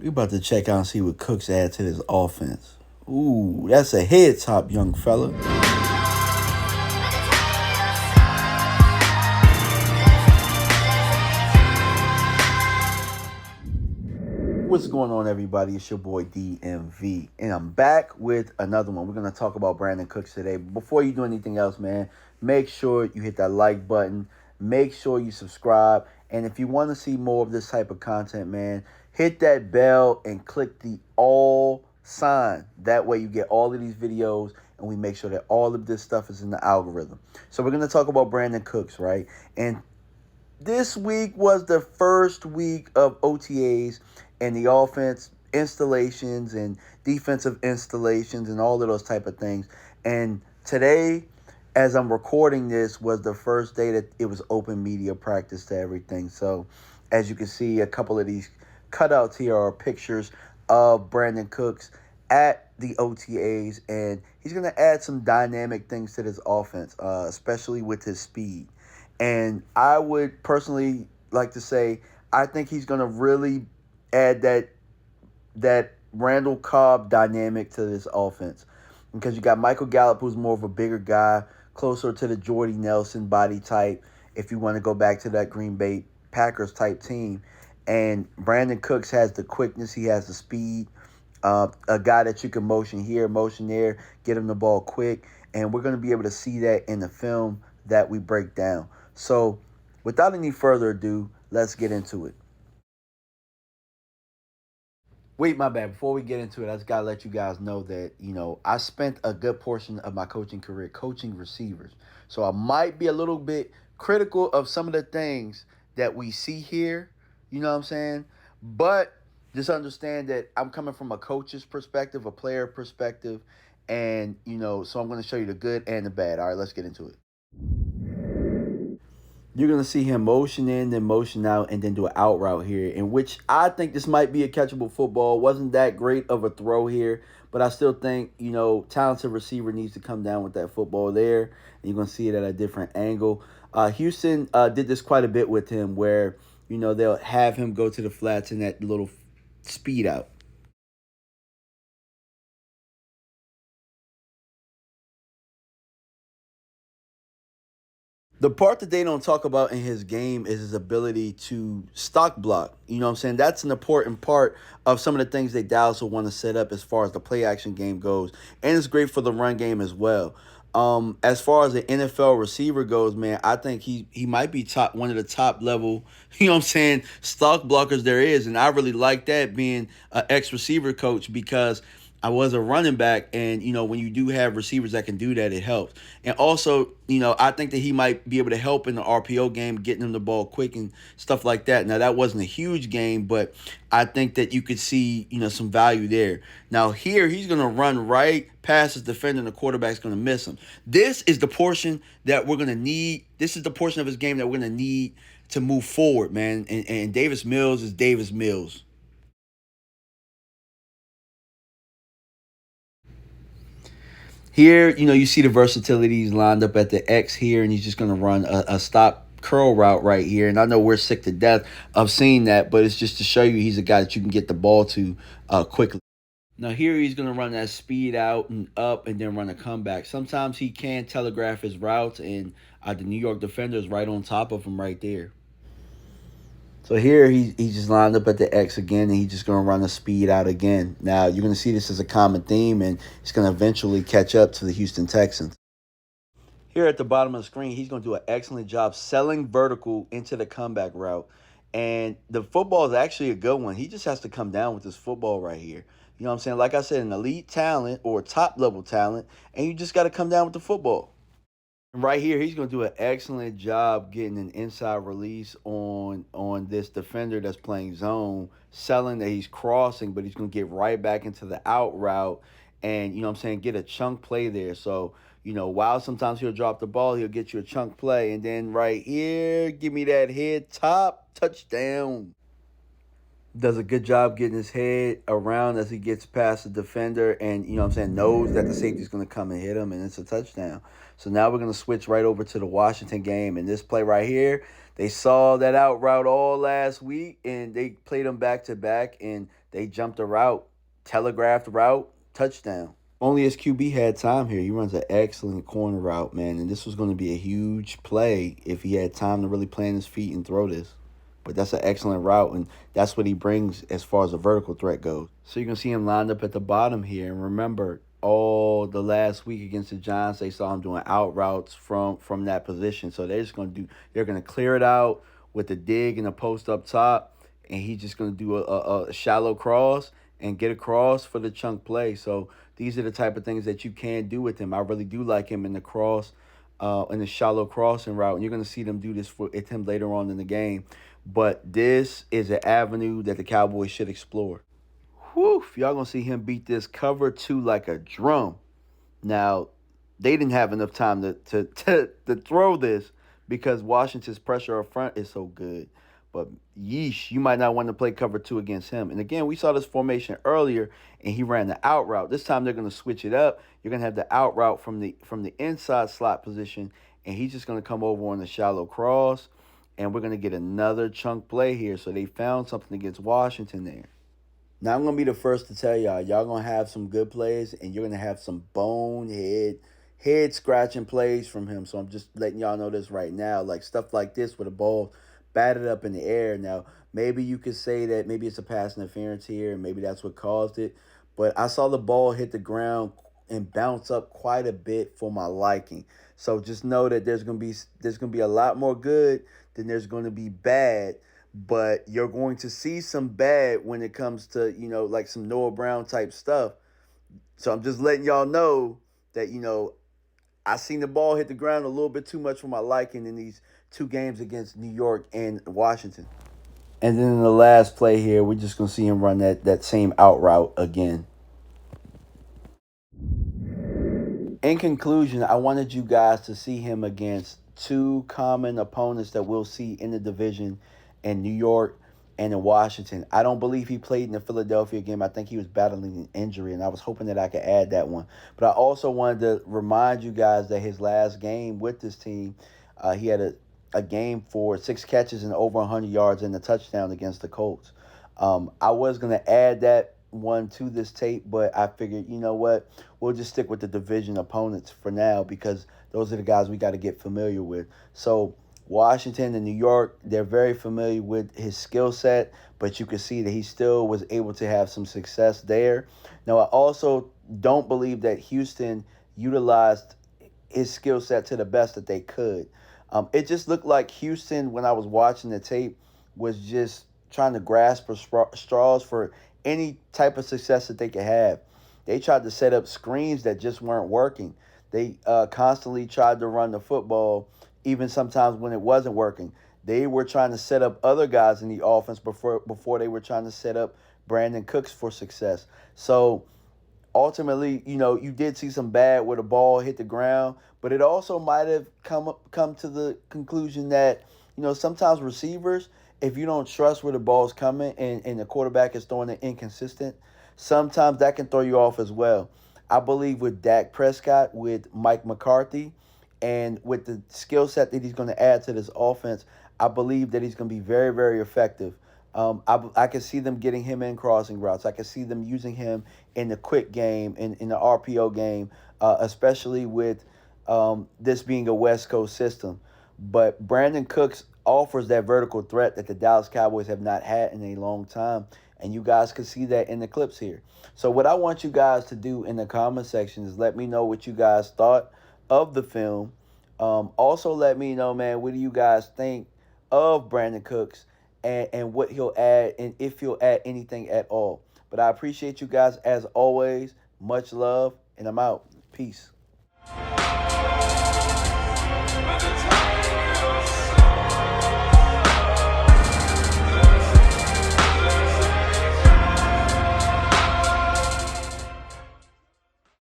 We about to check out and see what Cooks add to this offense. Ooh, that's a head top, young fella. What's going on, everybody? It's your boy DMV, and I'm back with another one. We're gonna talk about Brandin Cooks today. But before you do anything else, man, make sure you hit that like button. Make sure you subscribe, and if you want to see more of this type of content, man, hit that bell and click the all sign. That way, you get all of these videos, and we make sure that all of this stuff is in the algorithm. So we're gonna talk about Brandin Cooks, right? And this week was the first week of OTAs and the offense installations and defensive installations and all of those type of things. And today, as I'm recording this, was the first day that it was open media practice to everything. So as you can see, a couple of these cutouts here are pictures of Brandin Cooks at the OTAs, and he's going to add some dynamic things to this offense, especially with his speed. And I would personally like to say I think he's going to really add that Randall Cobb dynamic to this offense, because you got Michael Gallup, who's more of a bigger guy, closer to the Jordy Nelson body type, if you want to go back to that Green Bay Packers type team. And Brandin Cooks has the quickness, he has the speed, a guy that you can motion here, motion there, get him the ball quick. And we're going to be able to see that in the film that we break down. So without any further ado, let's get into it. Wait, my bad. Before we get into it, I just gotta let you guys know that, I spent a good portion of my coaching career coaching receivers. So I might be a little bit critical of some of the things that we see here. You know what I'm saying? But just understand that I'm coming from a coach's perspective, a player perspective, and so I'm gonna show you the good and the bad. All right, let's get into it. You're gonna see him motion in, then motion out, and then do an out route here, in which I think this might be a catchable football. Wasn't that great of a throw here, but I still think, talented receiver needs to come down with that football there. And you're gonna see it at a different angle. Houston did this quite a bit with him, where they'll have him go to the flats in that little speed out. The part that they don't talk about in his game is his ability to stock block. You know what I'm saying? That's an important part of some of the things that Dallas will want to set up as far as the play action game goes. And it's great for the run game as well. As far as the NFL receiver goes, man, I think he might be one of the top level, stock blockers there is. And I really like that, being an ex receiver coach, because I was a running back, and when you do have receivers that can do that, it helps. And also, I think that he might be able to help in the RPO game, getting him the ball quick and stuff like that. Now, that wasn't a huge game, but I think that you could see, some value there. Now, here he's going to run right past his defender, and the quarterback's going to miss him. This is the portion that we're going to need. This is the portion of his game that we're going to need to move forward, man. And Davis Mills is Davis Mills. Here, you see the versatility. He's lined up at the X here, and he's just going to run a stop curl route right here. And I know we're sick to death of seeing that, but it's just to show you he's a guy that you can get the ball to quickly. Now, here he's going to run that speed out and up and then run a comeback. Sometimes he can telegraph his routes, and the New York defender is right on top of him right there. So here he's just lined up at the X again, and he's just going to run the speed out again. Now, you're going to see this as a common theme, and it's going to eventually catch up to the Houston Texans. Here at the bottom of the screen, he's going to do an excellent job selling vertical into the comeback route. And the football is actually a good one. He just has to come down with this football right here. You know what I'm saying? Like I said, an elite talent or top level talent, and you just got to come down with the football. Right here, he's going to do an excellent job getting an inside release on this defender that's playing zone, selling that he's crossing, but he's going to get right back into the out route and, get a chunk play there. So, while sometimes he'll drop the ball, he'll get you a chunk play. And then right here, give me that head top touchdown. Does a good job getting his head around as he gets past the defender and, knows that the safety's going to come and hit him, and it's a touchdown. So now we're going to switch right over to the Washington game. And this play right here, they saw that out route all last week, and they played them back to back, and they jumped a route, telegraphed route, touchdown. Only his QB had time here. He runs an excellent corner route, man, and this was going to be a huge play if he had time to really plant his feet and throw this. But that's an excellent route, and that's what he brings as far as a vertical threat goes. So you can see him lined up at the bottom here. And remember, all the last week against the Giants, they saw him doing out routes from that position. So they're gonna clear it out with the dig and the post up top, and he's just gonna do a shallow cross and get across for the chunk play. So these are the type of things that you can do with him. I really do like him in the cross, in the shallow crossing route, and you're gonna see them do this with him later on in the game. But this is an avenue that the Cowboys should explore. Whew, y'all gonna see him beat this cover two like a drum. Now, they didn't have enough time to throw this because Washington's pressure up front is so good. But yeesh, you might not want to play cover two against him. And again, we saw this formation earlier, and he ran the out route. This time they're going to switch it up. You're going to have the out route from the inside slot position, and he's just going to come over on the shallow cross, and we're going to get another chunk play here. So they found something against Washington there. Now I'm gonna be the first to tell y'all gonna have some good plays, and you're gonna have some bonehead, head scratching plays from him. So I'm just letting y'all know this right now. Like stuff like this where the ball batted up in the air. Now maybe you could say that maybe it's a pass interference here, and maybe that's what caused it. But I saw the ball hit the ground and bounce up quite a bit for my liking. So just know that there's gonna be a lot more good than there's gonna be bad, but you're going to see some bad when it comes to, like some Noah Brown type stuff. So I'm just letting y'all know that, I seen the ball hit the ground a little bit too much for my liking in these two games against New York and Washington. And then in the last play here, we're just going to see him run that same out route again. In conclusion, I wanted you guys to see him against two common opponents that we'll see in the division in New York and in Washington. I don't believe he played in the Philadelphia game. I think he was battling an injury, and I was hoping that I could add that one. But I also wanted to remind you guys that his last game with this team, he had a game for 6 catches and over 100 yards and a touchdown against the Colts. I was going to add that one to this tape, but I figured, you know what, we'll just stick with the division opponents for now because those are the guys we got to get familiar with. So Washington and New York, they're very familiar with his skill set, but you can see that he still was able to have some success there. Now, I also don't believe that Houston utilized his skill set to the best that they could. It just looked like Houston, when I was watching the tape, was just trying to grasp for straws for any type of success that they could have. They tried to set up screens that just weren't working. They constantly tried to run the football, even sometimes when it wasn't working. They were trying to set up other guys in the offense before they were trying to set up Brandin Cooks for success. So ultimately, you did see some bad where the ball hit the ground, but it also might have come to the conclusion that, sometimes receivers, if you don't trust where the ball's coming and the quarterback is throwing it inconsistent, sometimes that can throw you off as well. I believe with Dak Prescott, with Mike McCarthy, and with the skill set that he's going to add to this offense, I believe that he's going to be very, very effective. I can see them getting him in crossing routes. I can see them using him in the quick game, in the RPO game, especially with this being a West Coast system. But Brandin Cooks offers that vertical threat that the Dallas Cowboys have not had in a long time. And you guys can see that in the clips here. So what I want you guys to do in the comment section is let me know what you guys thought of the film. Also let me know, man, what do you guys think of Brandin Cooks and what he'll add and if he'll add anything at all. But I appreciate you guys as always. Much love, and I'm out. Peace.